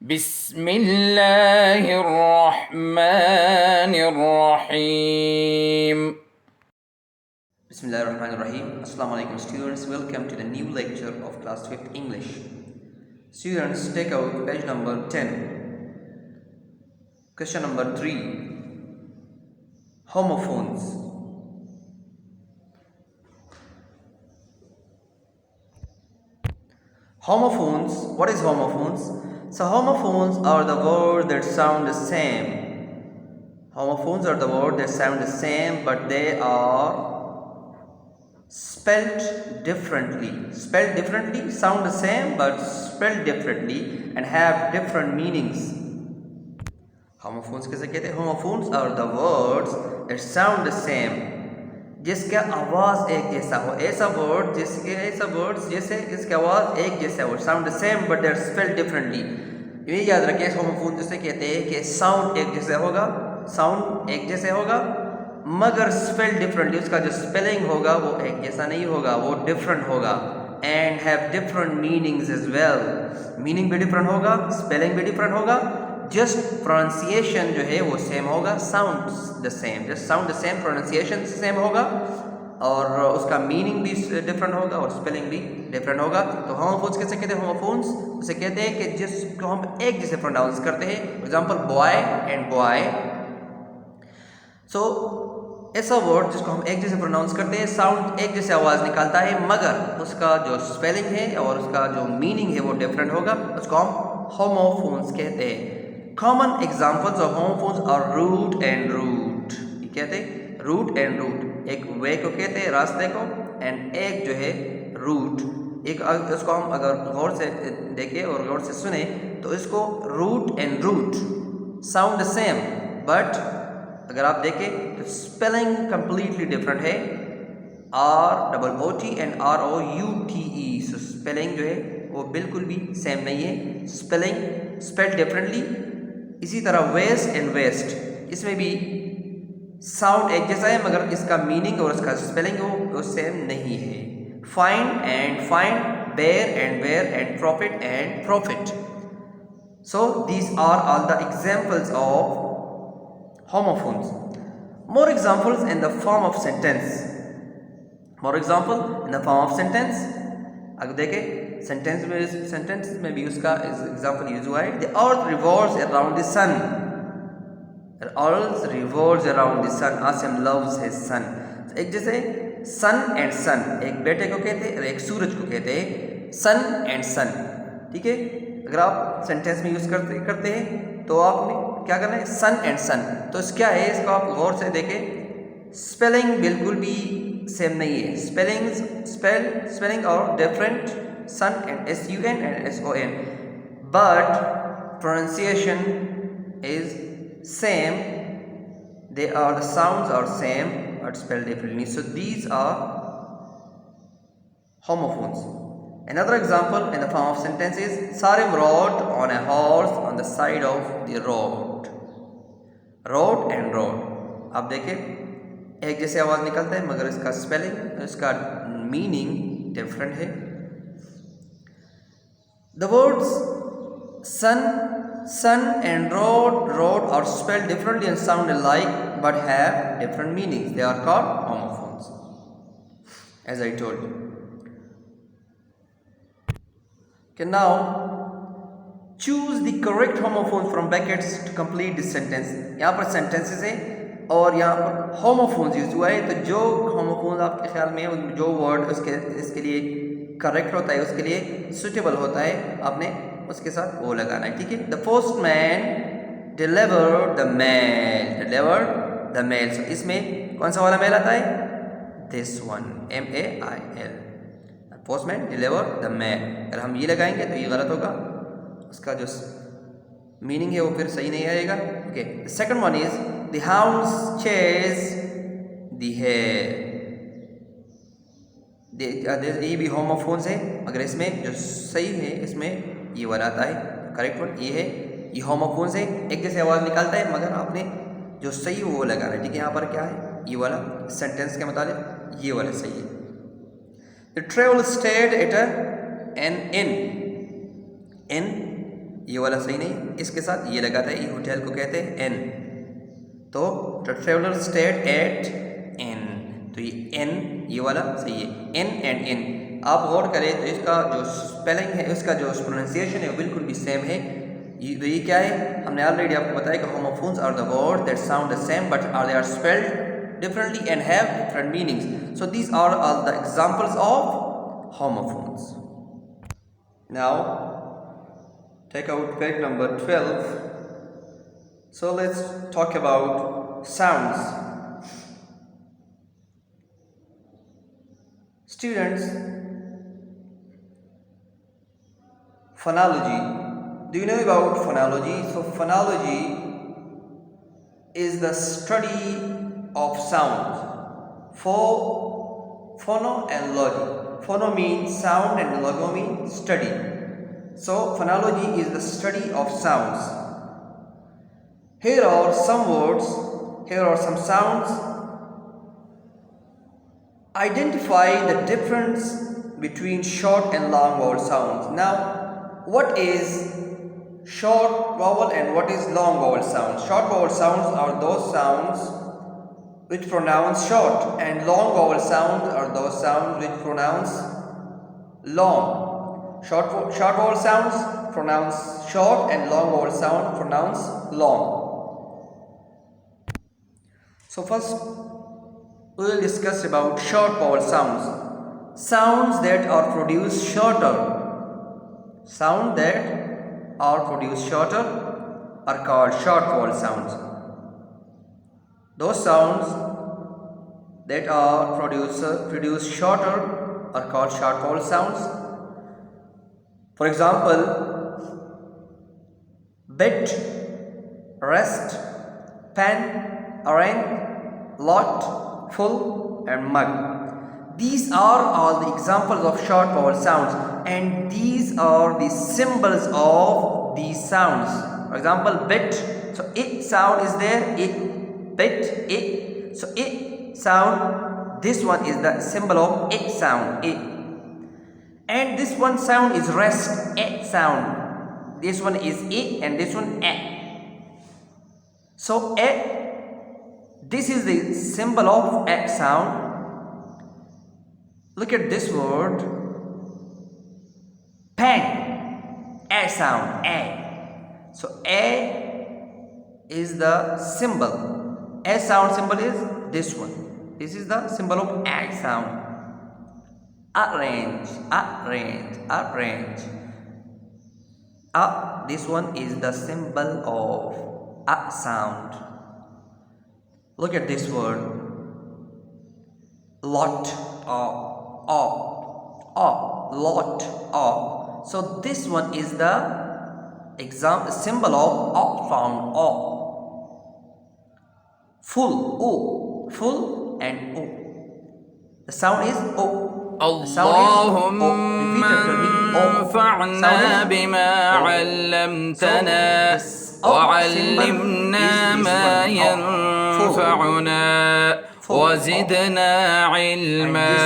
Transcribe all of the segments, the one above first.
Bismillahirrahmanirrahim. Bismillahirrahmanirrahim. Assalamu alaikum students. Welcome to the new lecture of class 5th English. Students, take out page number 10. Question number 3. Homophones. Homophones. What is homophones? So homophones are the words that sound the same. Homophones are the words that sound the same, but they are spelled differently. Spelled differently, sound the same, but spelled differently and have different meanings. Homophones किसे कहते हैं? Homophones are the words that sound the same, जिसका आवाज़ एक जैसा हो. ऐसा word जैसे इसकी आवाज़ एक जैसा हो. Sound the same but they are spelled differently. ये याद रखिए, होमोफोन जिसे कहते हैं कि साउंड एक जैसा होगा, मगर स्पेल डिफरेंटली. उसका जो स्पेलिंग होगा वो एक जैसा नहीं होगा, वो डिफरेंट होगा. And have different meanings as well. Meaning भी डिफरेंट होगा, स्पेलिंग भी डिफरेंट होगा. जस्ट प्रोनाउंसिएशन जो है वो सेम होगा. Sound the same, just sound the same, pronunciation same होगा और उसका मीनिंग भी डिफरेंट होगा और स्पेलिंग भी डिफरेंट होगा. तो होमोफोन्स कैसे कहते हैं? होमोफोन्स उसे कहते हैं कि जिसको हम एक जैसे प्रोनाउंस करते हैं. For example boy and boy. So ऐसा वर्ड जिसको हम एक जैसे प्रोनाउंस करते हैं, साउंड एक जैसे आवाज़ निकालता है, मगर उसका जो स्पेलिंग है और उसका जो मीनिंग है वो डिफरेंट होगा. उसको हम होमोफोन्स कहते हैं. Common examples of homophones are root and route. ये कहते हैं रूट एंड रूट. एक वे को कहते हैं, रास्ते को, एंड एक जो है रूट. एक इसको हम अगर गौर से देखें और गौर से सुने तो इसको root and route sound the same, but अगर आप देखें तो स्पेलिंग कंप्लीटली डिफरेंट है. ROOT and ROUTE. So spelling जो है वो बिल्कुल भी सेम नहीं है. Spelling spelled differently. इसी तरह वेस्ट एंड वेस्ट, इसमें भी साउंड एक जैसा है मगर इसका मीनिंग और इसका स्पेलिंग वो सेम नहीं है. Find and fined, bare and bear, and profit and prophet. So these are all the examples of homophones. More examples in the form of sentence. अगर देखें सेंटेंस में भी उसका एग्जाम्पल यूज हुआ है. The earth revolves around the sun. Asim loves his son. एक जैसे सन and सन, एक बेटे को कहते हैं और एक सूरज को कहते हैं. सन एंड सन, ठीक है. अगर आप सेंटेंस में यूज करते हैं तो आपने क्या करना है? सन एंड सन. तो क्या है, इसको आप गौर से देखें. स्पेलिंग बिल्कुल भी सेम नहीं है. स्पेलिंग और different. Sun and SUN and SON, but pronunciation is same. They are the sounds are same but spelled differently. So these are homophones. Another example in the form of sentence is Sarim rode on a horse on the side of the road. Road and road. आप देखें एक जैसे आवाज़ निकलता है मगर इसका spelling, इसका मीनिंग डिफरेंट है. The words sun and road are spelled differently and sound alike but have different meanings. They are called homophones, as I told you. Okay, now choose the correct homophone from brackets to complete this sentence. यहाँ पर sentences है और यहाँ पर homophones use हुआ है. तो जो homophones आपके ख्याल में जो वर्ड इसके लिए करेक्ट होता है, उसके लिए सुटेबल होता है, आपने उसके साथ वो लगाना है, ठीक है. The postman delivered the mail. So इसमें कौन सा वाला मेल आता है? This one, MAIL. Postman delivered the mail. अगर हम ये लगाएंगे तो ये गलत होगा, उसका जो मीनिंग है वो फिर सही नहीं आएगा. Okay, the second one is the hounds chase the hare. ये भी होमोफोन्स है मगर इसमें जो सही है इसमें ये वाला आता है. करेक्ट वन ये है. ये होमोफोन्स है, एक जैसे आवाज़ निकालता है मगर आपने जो सही है वो लगाना है, ठीक है. यहाँ पर क्या है? ये वाला सेंटेंस के मुताबिक ये वाला सही है. The travel stayed at an inn. ये वाला सही नहीं, इसके साथ ये लगाता है, ये होटल को कहते हैं एन, तो ट्रेवलर स्टेड एट एन, तो ये एन, ये वाला सही है, एन एंड इन। आप गौर करें तो इसका जो स्पेलिंग है, इसका जो प्रोनाउंसिएशन है बिल्कुल भी सेम है। ये क्या है, हमने ऑलरेडी आपको बताया कि homophones are the word that sound the same but they are spelled differently and have different meanings. So these are all the examples of homophones. Now take out page number 12. So let's talk about sounds. Students, phonology. Do you know about phonology? So phonology is the study of sounds. Phono and logy. Phono means sound and logo means study. So phonology is the study of sounds. Here are some words, here are some sounds. Identify the difference between short and long vowel sounds. Now, what is short vowel and what is long vowel sounds? Short vowel sounds are those sounds which pronounce short, and long vowel sounds are those sounds which pronounce long. Short vowel sounds pronounce short and long vowel sound pronounce long. So first we will discuss about short vowel sounds. Sounds that are produced shorter. Sounds that are produced shorter are called short vowel sounds. Those sounds that are produced shorter are called short vowel sounds. For example, bit, rest, pen, arrange, lot, full and mug. These are all the examples of short vowel sounds, and these are the symbols of these sounds. For example, bit, so it sound is there, it, bit, it, so it sound, this one is the symbol of it sound, it, and this one sound is rest, it sound, this one is it and this one a. So a, this is the symbol of a sound. Look at this word, pen, a sound, a. So a is the symbol. A sound symbol is this one. This is the symbol of a sound. Arrange, arrange, arrange. This one is the symbol of a sound. Look at this word, lot, lot, So this one is the symbol of sound, full, o, full and o. The sound is o. اللهم انفعنا بما علمتنا وعلمنا ما ينفعنا وزدنا علما.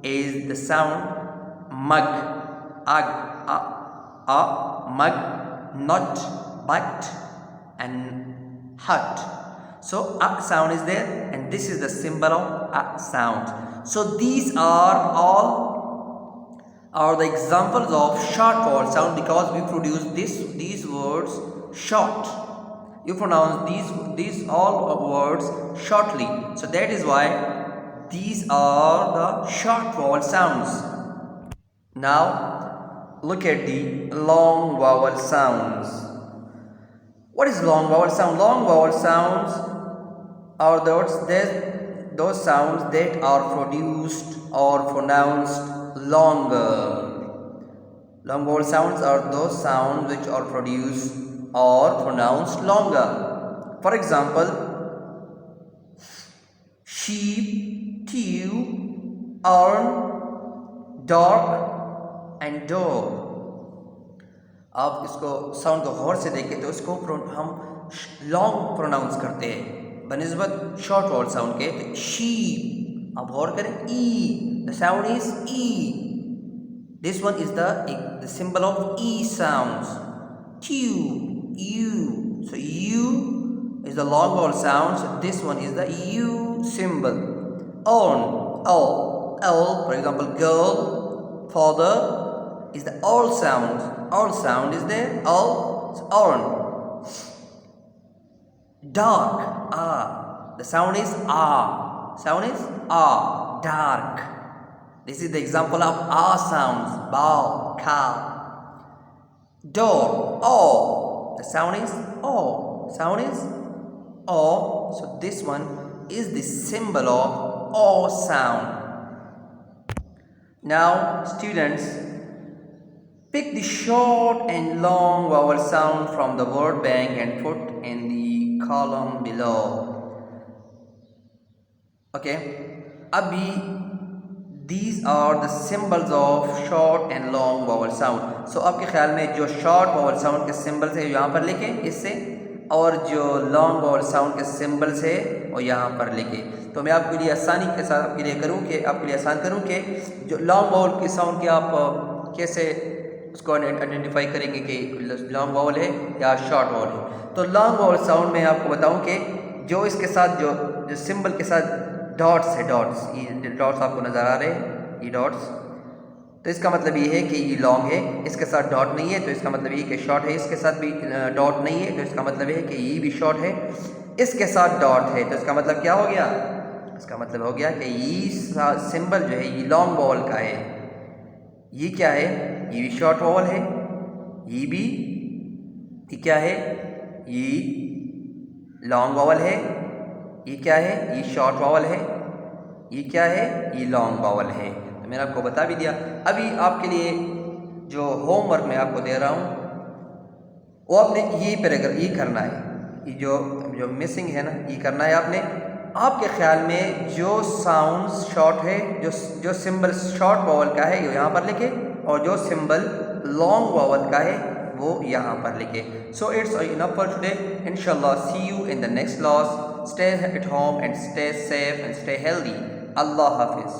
Is the sound mug, mug, not, but and hut. So a sound is there, and this is the symbol of a sound. So these are all the examples of short vowel sound, because we produce these words short. You pronounce these all words shortly. So that is why these are the short vowel sounds. Now look at the long vowel sounds. What is long vowel sound? Long vowel sounds are those sounds that are produced or pronounced longer. Long vowel sounds are those sounds which are produced or pronounced longer. For example, sheep, tew, urn, dark and door. आप इसको sound को गौर से देखें तो इसको हम long pronounce करते हैं बनिस्बत शॉर्ट वॉल साउंड के. शीप, आप गौर करें, E, the sound is E. This one is the symbol of E sounds. tube, U. So U is the long vowel sound. So this one is the U symbol. On, L. For example, girl. Father is the all sound. All sound is there. All. So on. Dark, The sound is Sound is Dark. This is the example of sounds. Bow, cow. Door, O. The sound is O. Sound is O. So this one is the symbol of O sound. Now, students, pick the short and long vowel sound from the word bank and put in the column below. Okay. Abhi, these are the symbols of short and long vowel sound. So आपके ख्याल में जो short vowel sound के symbols है यहाँ पर लिखे इससे, और जो long vowel sound के symbols है वो यहाँ पर लिखे. तो मैं आपके लिए आसानी के साथ आपके लिए आसान करूँ कि जो long vowel के sound के आप कैसे उसको आइडेंटिफाई करेंगे कि long vowel है या short vowel है. तो long vowel sound में आपको बताऊँ कि जो इसके साथ जो symbol के साथ डॉट्स है, ये डॉट्स आपको नज़र आ रहे हैं, ये डॉट्स, तो इसका मतलब ये है कि ये लॉन्ग है. इसके साथ डॉट नहीं है तो इसका मतलब ये कि शॉर्ट है. इसके साथ भी डॉट नहीं है तो इसका मतलब है कि ये भी शॉर्ट है. इसके साथ डॉट है तो इसका मतलब क्या हो गया? इसका मतलब हो गया कि ये सिंबल जो है ये लॉन्ग वॉवल का है. ये क्या है? ये भी शॉर्ट वॉवल है. ये क्या है? ये लॉन्ग वॉवल है. ये क्या है? ये शॉर्ट वावल है. ये क्या है? ये लॉन्ग वावल है. तो मैंने आपको बता भी दिया. अभी आपके लिए जो होमवर्क मैं आपको दे रहा हूँ वो आपने ये करना है. ये जो मिसिंग है ना, ये करना है आपने. आपके ख्याल में जो साउंड्स शॉर्ट है, जो सिंबल शॉर्ट वावल का है यहाँ पर लिखे, और जो सिंबल लॉन्ग वावल का है वो यहाँ पर लिखे. So it's enough for today. Inshallah, see you in the next class. Stay at home and stay safe and stay healthy. Allah Hafiz.